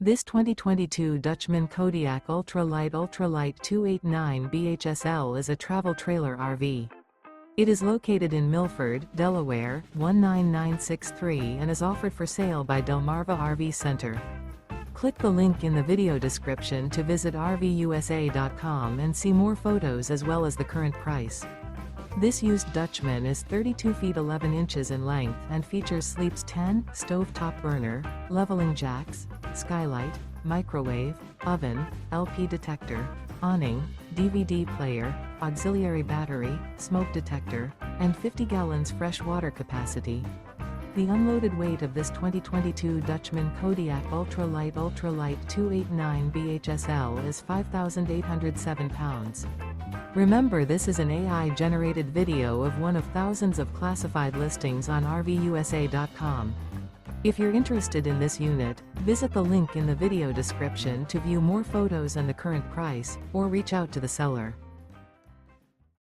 This 2022 Dutchmen Kodiak Ultra-Lite Ultra-Lite 289 BHSL is a travel trailer RV. It is located in Milford, Delaware, 19963 and is offered for sale by Delmarva RV Center. Click the link in the video description to visit RVUSA.com and see more photos as well as the current price. This used Dutchman is 32 feet 11 inches in length and features sleeps 10, stovetop burner, leveling jacks, skylight, microwave, oven, LP detector, awning, DVD player, auxiliary battery, smoke detector, and 50 gallons fresh water capacity. The unloaded weight of this 2022 Dutchmen Kodiak Ultra-Lite Ultra-Lite 289 BHSL is 5,807 pounds. Remember, this is an AI-generated video of one of thousands of classified listings on RVUSA.com. If you're interested in this unit, visit the link in the video description to view more photos and the current price, or reach out to the seller.